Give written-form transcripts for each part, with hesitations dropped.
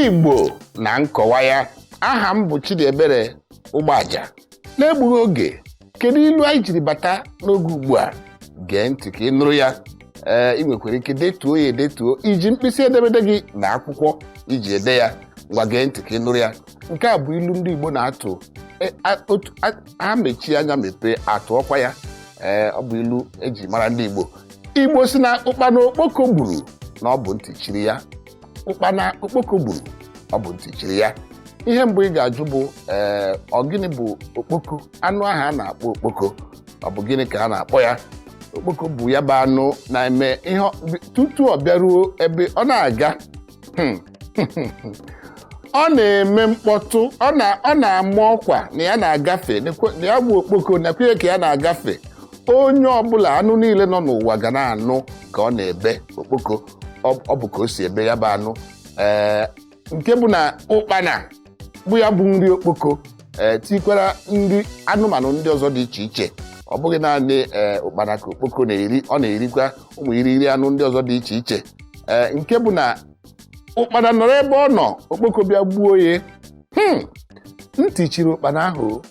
Igbo na nkọwa ya. Aha m bụ Chidiebere Ụgbọaja. N'egbughị oge, kedu ilu anyị jiri bata n'oge ugbu a? Gee ntị ka ị nụrụ ya. Ị nwekwara ike detuo ya edetuo iji mkpịsị edemede gị na akwụkwọ iji ede ya. Ngwa gee ntị ka ị nụrụ ya. Nke a bụ ilu ndị Igbo na-atụ. Ha mechie anya mepee atụọkwa ya. Ọ bụ ilu eji mara ndị Igbo. Igbo si na ụkpana okpoko gburu na ọ bụ ntị chiri ya. Ụkpana okpoko gburu, ọ bụ ntị chiri ya. Ihe mbụ ị ga-ajụ bụ ọ gịnị bụ okpoko? Anụ ahụ a na-akpọ okpoko, ọ bụ gịnị ka a na-akpọ ya? Okpoko bụ ya bụ anụ na-eme ihe tutu ọ bịaruo ebe ọ na-aga. Ọ na-eme mkpọtụ, ọ na-ama ọkwa na ya na-agafe, na ya bụ okpoko nakwa ka ya na-agafe. Onye ọbụla, anụ niile nọ n'ụwa ga na-anụ ka ọ na-ebe okpoko. Ọ bụ ka o si ebe ya bụ anụ. Nke bụ na ụkpana bụ ya bụ nri okpoko, tikwara nri anụmanụ ndị ọzọ dị iche iche. Ọ bụghị naanị ụkpana ka okpoko na-eri, ọ na-erikwa ụmụ irighiri anụ ndị ọzọ dị iche iche. Nke bụ na ụkpana nọrọ ebe ọ nọ, okpoko bịa gbuo ya. Ntị chiri ụkpana ahụ.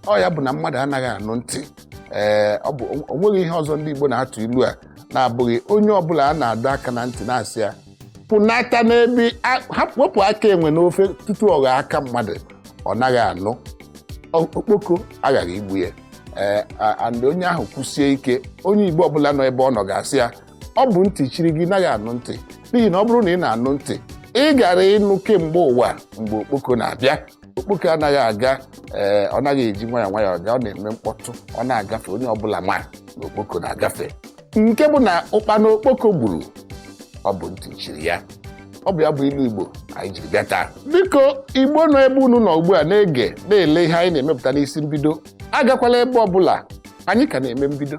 Ọ ya bụ na mmadụ anaghị anụ ntị. O nweghị ihe ọzọ ndị Igbo na-atụ ilu a na-abụghị onye ọbụla a na-adọ aka na ntị na-asị ya pụnata n'ebe, wepụ aka enwe n'ofe tutu ọ gha aka mmadụ, ọ naghị anụ. Okpoko aghaghị igbu ya. And onye ahụ kwụsie ike, onye Igbo ọbụla nọ ebe ọ nọ ga-asị ya ọ bụ ntị chiri gị naghị anụ ntị. N'ihi na ọ bụrụ na ị na-anụ ntị, ị gara ịnụ kemgbe ụwa mgbe okpoko na-abịa. Okpoko anaghị aga, ọ naghị eji nwayọọ nwayọọ aga, ọ na-eme mkpọtụ, ọ na-agafe. Onye ọbụla ma na okpoko na-agafe. Nke bụ na ụkpana okpoko gburu, ọ bụ ntị chiri ya. Ọ bụ ya bụ ilu Igbo anyị jiri bịa taa. Biko Igbo nọ ebe unu nọ ugbu a na-ege na-ele ihe anyị na-emepụta n'isi mbido. Agakwala ebe ọbụla, anyị ka na-eme mbido.